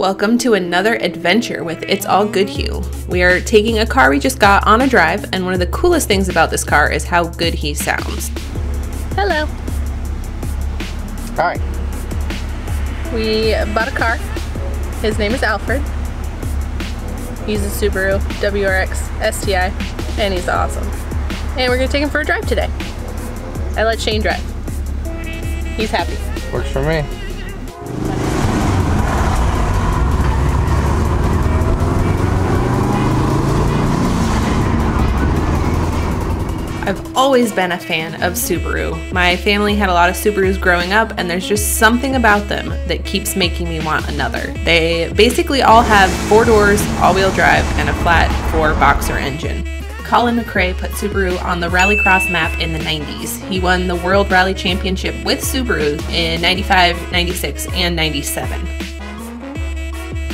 Welcome to another adventure with It's All Goodhew. We are taking a car we just got on a drive, and one of the coolest things about this car is how good he sounds. Hello. Hi. We bought a car. His name is Alfred. He's a Subaru WRX STI, and he's awesome. And we're gonna take him for a drive today. I let Shane drive. He's happy. Works for me. I've always been a fan of Subaru. My family had a lot of Subarus growing up, and there's just something about them that keeps making me want another. They basically all have 4 doors, all-wheel drive, and a flat 4-boxer engine. Colin McRae put Subaru on the rallycross map in the 90s. He won the World Rally Championship with Subaru in 95, 96, and 97.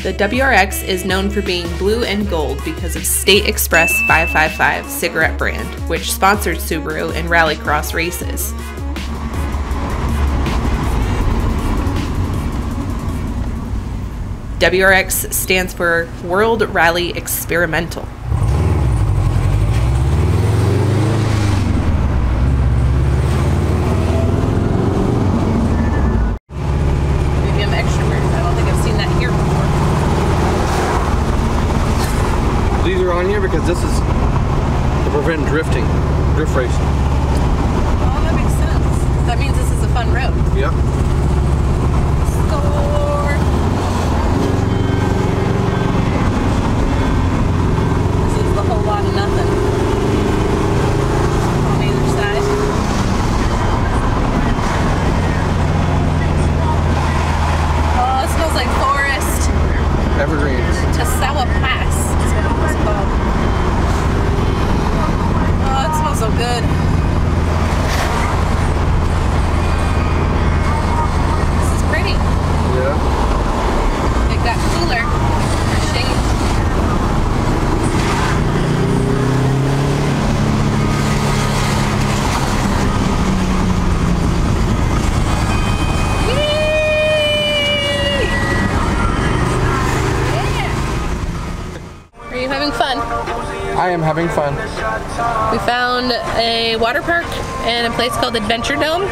The WRX is known for being blue and gold because of State Express 555 cigarette brand, which sponsored Subaru in rallycross races. WRX stands for World Rally Experimental. These are on here because this is to prevent drift racing. Oh, that makes sense. That means this is a fun road. Yep. Score! This is the whole lot of nothing. On either side. Oh, it smells like forest. Evergreens. Tasawa Pass. Oh, it smells so good. This is pretty. Yeah. It got cooler for Shane. Are you having fun? I am having fun. We found a water park and a place called Adventure Dome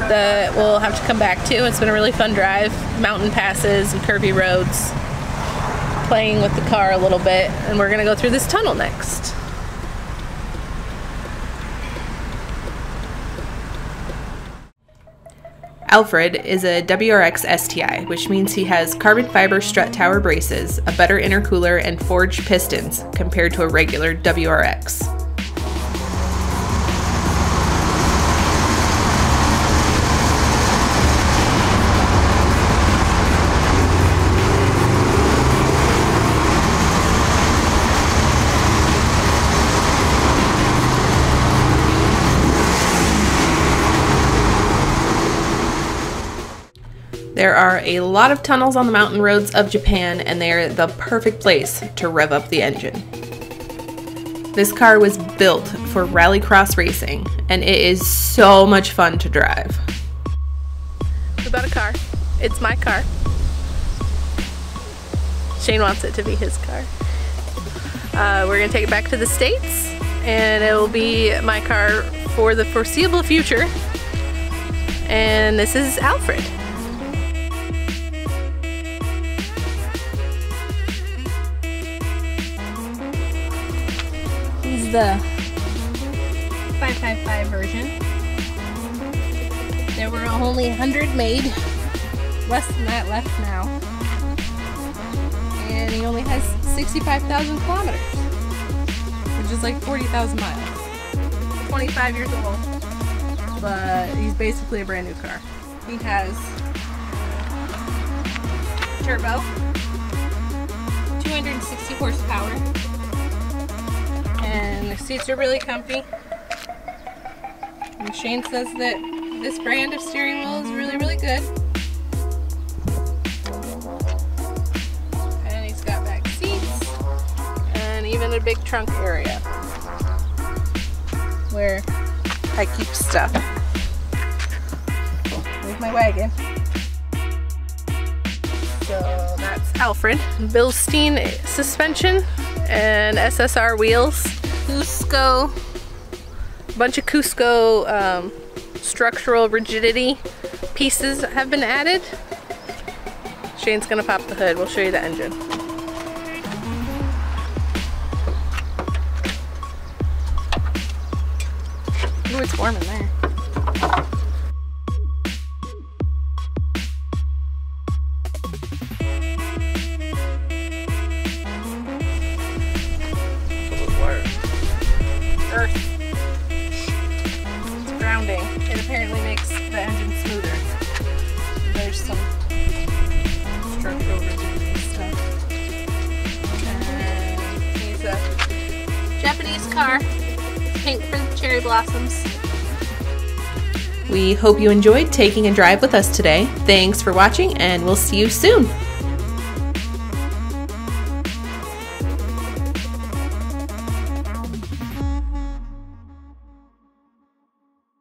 that we'll have to come back to. It's been a really fun drive. Mountain passes and curvy roads. Playing with the car a little bit, and we're gonna go through this tunnel next. Alfred is a WRX STI, which means he has carbon fiber strut tower braces, a better intercooler, and forged pistons compared to a regular WRX. There are a lot of tunnels on the mountain roads of Japan, and they are the perfect place to rev up the engine. This car was built for rallycross racing, and it is so much fun to drive. We bought a car. It's my car. Shane wants it to be his car. We're gonna take it back to the States, and it will be my car for the foreseeable future. And this is Alfred. He's the 555 version. There were only 100 made, less than that left now. And he only has 65,000 kilometers, which is like 40,000 miles. 25 years old, but he's basically a brand new car. He has turbo, 260 horsepower. And the seats are really comfy. And Shane says that this brand of steering wheel is really, really good. And he's got back seats and even a big trunk area where I keep stuff. There's my wagon. So Alfred. Bilstein suspension and SSR wheels. Cusco, bunch of Cusco structural rigidity pieces have been added. Shane's gonna pop the hood. We'll show you the engine. Ooh, it's warm in there. Earth. It's grounding. It apparently makes the engine smoother. There's some structural rigidity stuff. And he's a Japanese car. Pink for the cherry blossoms. We hope you enjoyed taking a drive with us today. Thanks for watching, and we'll see you soon.